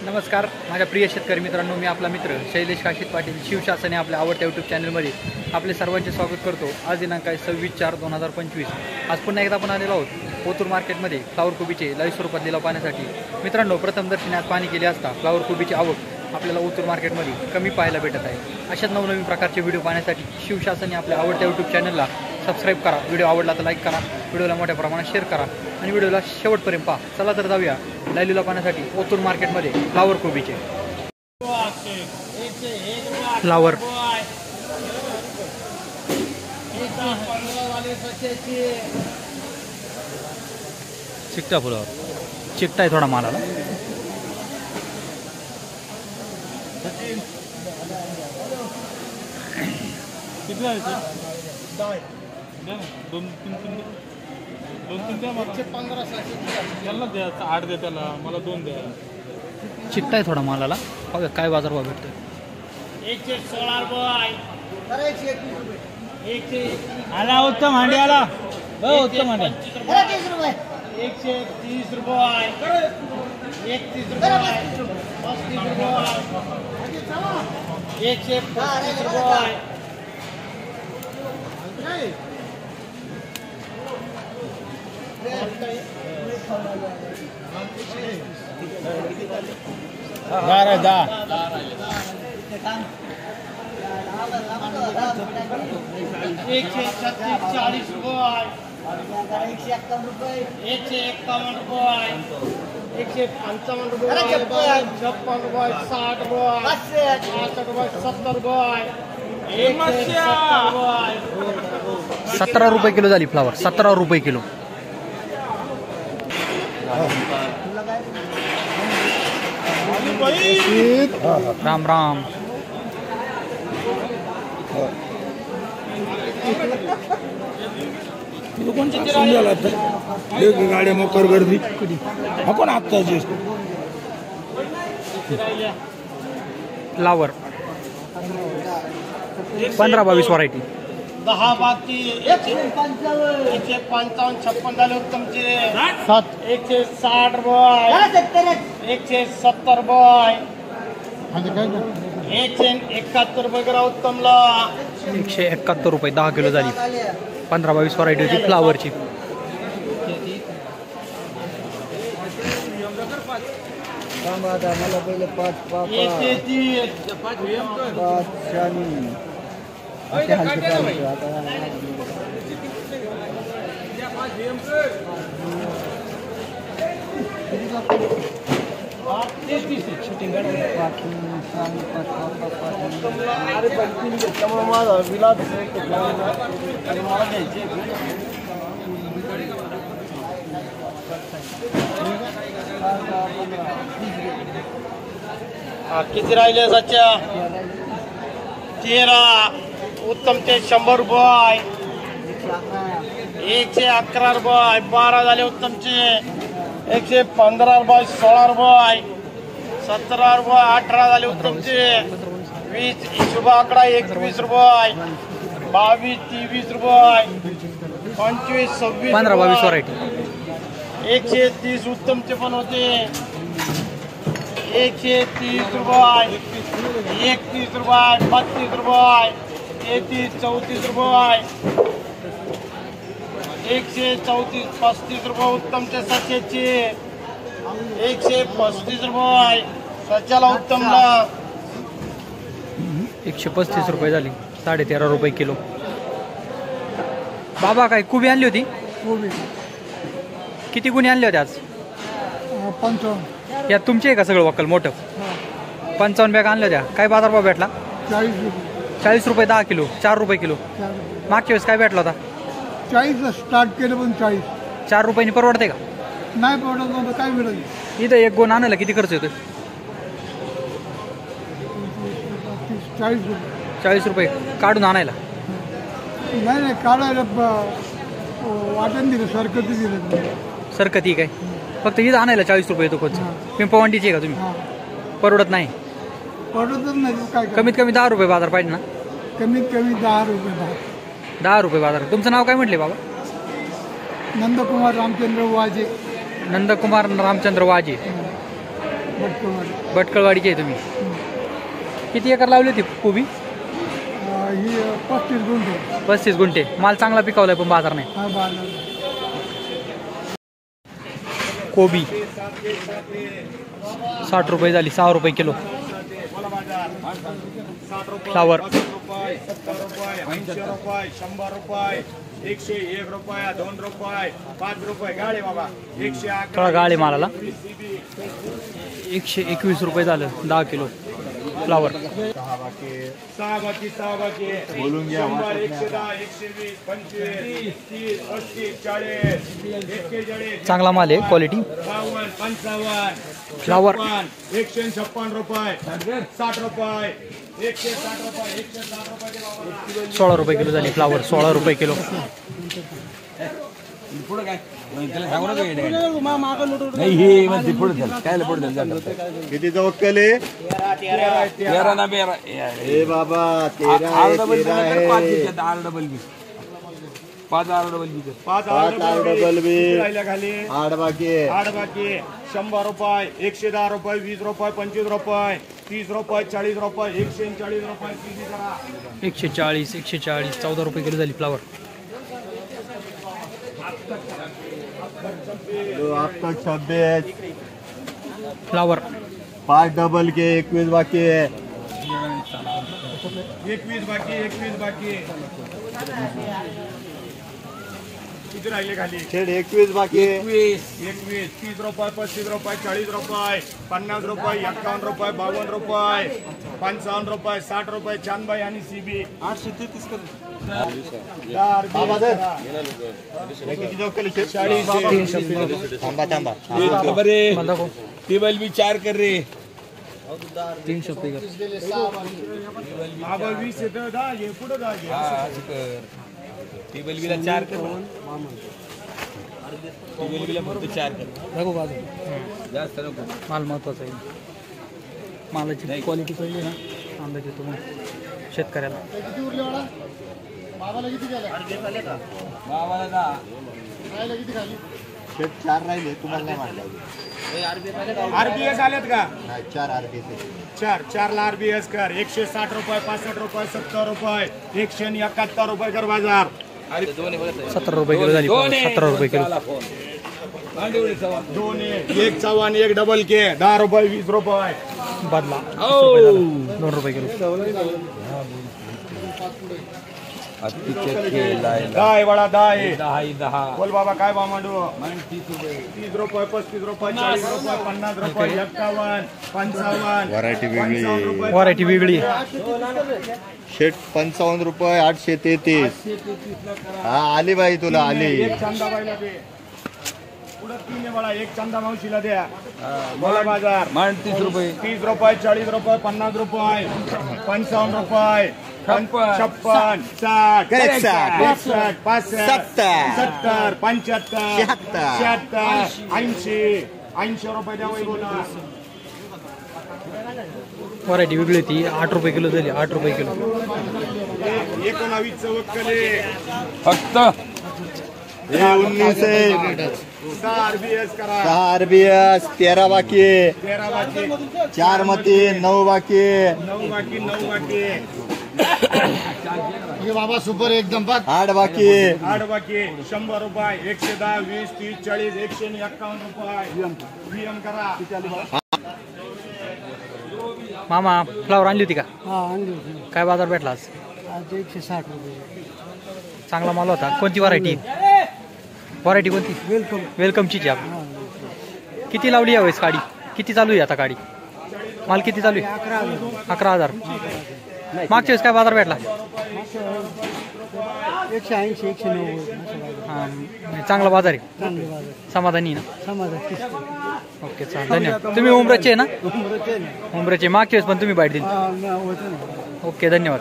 नमस्कार माझ्या प्रिय शेतकरी मित्रांनो, मी आपला मित्र शैलेश काशीत पाटील शिवशासन आपल्या आवडत्या यूट्यूब चॅनलमध्ये आपले सर्वांचे स्वागत करतो। आज दिनांक आहे 26/4/2025। आज पुन्हा एकदा आपण आलेलो आहोत ओतूर मार्केटमध्ये फ्लावर कोबीचे लाईव्ह स्वरूपात लिलाव पाहण्यासाठी। मित्रांनो, प्रथमदर्शनी पाहणी केली असता फ्लावर कोबीची आवक आपल्याला ओतूर मार्केटमध्ये कमी पाहायला भेटत आहे। अशाच नवनवीन प्रकारचे व्हिडिओ पाहण्यासाठी शिवशासन आपल्या आवडत्या यूट्यूब चॅनलला सबस्क्राईब करा, व्हिडिओ आवडला तर लाईक करा, व्हिडिओला मोठ्या प्रमाणात शेअर करा आणि व्हिडिओला शेवटपर्यंत पहा। चला तर जाऊया लाईव्ह लिलाव पाहण्यासाठी ओतूर मार्केटमध्ये फ्लावर कोबीचे। फ्लावर चिकटा फ्लावर चिकटा आहे थोडा मालाला। दोन तीन द्या मला 15 त्याला द्या 8 द्या त्याला मला 2 द्या। चिकटा आहे थोडा मालाला, बघा काय बाजारभाव भेटतो। 116 रुपये अरे 121 रुपये 1 आला उत्तम हांडी आला हो उत्तम हांडी 30 रुपये 130 रुपये 31 रुपये 35 रुपये 135 रुपये एकशे 40 रुपये 151 रुपये 155 रुपये 155 रुपये 56 रुपये 60 रुपये 65 रुपये 70 रुपये 17 रुपये किलो झाली फ्लावर, 17 रुपये किलो। राम राम गाड्या मोकर गर्दी आपण आत्ताची फ्लावर 15-22 व्हरायटी 10 बाकी 155 56 झाले उत्तमचे 160 रुपये 170 रुपये 171 रुपये करा उत्तमला 171 रुपये 10 किलो झाली। 15-22 व्हरायटी होती फ्लावरची। मला पहिले 5 किती राहिले सच्या 13 उत्तमचे 100 रुपये 111 रुपये 12 झाले उत्तमचे 115 रुपये 16 रुपये 17 रुपये 18 झाले उत्तमचे 20 शुभ आकडा 21 रुपये 22 23 रुपये 25 26 15-22 व्हरायटी 130 उत्तमचे पण होते 130 रुपये 31 रुपये 32 रुपये 33 34 रुपये 134 35 रुपये उत्तमचे सचेचे 135 रुपये सच्याला उत्तमला 135 रुपये झाली, 13.5 रुपये किलो। बाबा काय कोबी आणली होती? किती गुणी आणले होते आज? 55 या तुमचे आहे का सगळं वक्कल मोठं? 55 बॅग आणल्या होत्या। काय बाजारभाव भेटला? 40 रुपये 10 किलो, 4 रुपये किलो। मागच्या वेळेस काय भेटला होता? 40 स्टार्ट केलं पण 4 रुपयांनी परवडते का? नाही पडत नव्हतं, काय मिळत इथं एक गोण आणायला किती खर्च येतो? 40 रुपये 40 रुपये काढून आणायला? नाही काढायला वाटण दिलं सरकती दिलं सरकती काय फक्त इथं आणायला 40 रुपये येतो खर्च। पिंपळवंडीची आहे का तुम्ही? परवडत नाही? पडतच नाही काय कमीत कमी 10 रुपये बाजार पाहिजे ना? कमीत कमी 10 रुपये 10 रुपये बाजार। तुमचं नाव काय म्हटले बाबा? नंदकुमार रामचंद्र वाजे। नंदकुमार रामचंद्र वाजे। भटकळवाडी भटकळवाडीचे आहे तुम्ही. किती एकर लावली होती कोबी? ही 35 गुंठे. 35 गुंठे. माल चांगला पिकवलाय पण बाजार नाही. हा बाजार. कोबी 60 रुपये झाली, 6 रुपये किलो. फ्लावर 70 रुपये 80 रुपये 100 रुपये 101 रुपया 2 रुपये 5 रुपये गाळे बाबा 111 थोडा गाळे मालाला 121 रुपये झालं 10 किलो फ्लावर. 6 बाकी बोलून घ्या. 110 120 25 30 35 40 41 चांगला माल आहे क्वालिटी. 52 55 फ्लावर 156 रुपये 60 रुपये 160 रुपये 160 रुपये 16 रुपये किलो झाली फ्लावर. 16 रुपये किलो. किती वक्कले? 13 ना 13. ए बाबा 13 आहे, 13 आहे. 5 डबल बी खाली 8 बाकी आहे. 8 बाकी 100 रुपये 110 रुपये 20 रुपये 25 रुपये 30 रुपये 40 रुपये 140 रुपये 140 14 रुपये किलो झाली फ्लावर. अब तक 26 फ्लावर 5 डबल के 21 बाकी है. 21 बाकी किती राहिले खाली? शेड 21 बाकी है. 21 30 रुपये 35 रुपये 40 रुपये 50 रुपये 51 रुपये 52 रुपये 55 रुपये 60 रुपये चांदबाई आणि सीबी 833 किती वक्कले शेड? 40 थांबा थांबा. टेबल भी 4 कर रहे. 300 रुपये बाबा 20 येतं 10 घे पुढे 10 घे. टेबल भी 4 कर. टेबल भी फक्त 4 कर. बघू बाजू. जास्त नको. माल महत्वाचा आहे. मालाची क्वालिटी कळली ना अंदाज येतो मग शेतकऱ्याला. बाबाला शेड 4 राहिले तुम्हाला नाही मारला. आरबीएस आलेत का? नाही 4 RBS. 4 ला आरबीएस कर 160 रुपये 65 रुपये 70 रुपये 171 रुपये कर बाजार. 17 रुपये किलो झाली फ्लावर. 17 रुपये किलो. 2 1 चव्हाण 1 डबल के 10 रुपये 20 रुपये बदला 2 रुपये किलो. दाय वडा दाय 10 बोल बाबा काय बा मांडू 30 रुपये 35 रुपये 40 रुपये 50 रुपये 51 55 व्हरायटी वेगळी. व्हरायटी वेगळी. शेड 55 रुपये 833. हा आली बाई तुला आली. एक चांदाबाईला दे पुढे 3 वडा एक चांदा मावशीला द्या. बोला बाजार 30 रुपये 30 रुपये 40 रुपये 50 रुपये 55 रुपये 56 60 61 61 65 70 70 75 76 76 80 रुपये द्या वै बोला. व्हरायटी वेगळी होती. 8 रुपये किलो झाली. 8 रुपये किलो. 19 वक्कले फक्त 19 आहे. 6 आरबीएस करा 6 RBS 13 बाकी आहे. 13 बाकी 4 मती 9 बाकी आहे. 9 बाकी बाबा सुपर एकदम 8 बाकी आहे. 8 बाकी 100 रुपये 110 20 30 40 151 रुपये VM करा. मामा फ्लावर आणली होती का? हा आणली होती. काय बाजार भेटला आज? आज 160 रुपये. चांगला माल होता. कोणती व्हरायटी? व्हरायटी कोणती? वेलकम. वेलकमचीच आहे आपण. किती लावली यावेळेस गाडी? किती चालू आहे आता गाडी? माल किती चालू आहे? 11,000. मागच्या वेळेस काय बाजार भेटला? 180 190. हां चांगला बाजार आहे. चांगले बाजार. समाधानी आहे ना? समाजात. ओके चालेल धन्यवाद. तुम्ही उमराचे आहे ना? उमराचे. मागच्या वेळेस पण तुम्ही बाईट दिली. होतं ना. ओके धन्यवाद.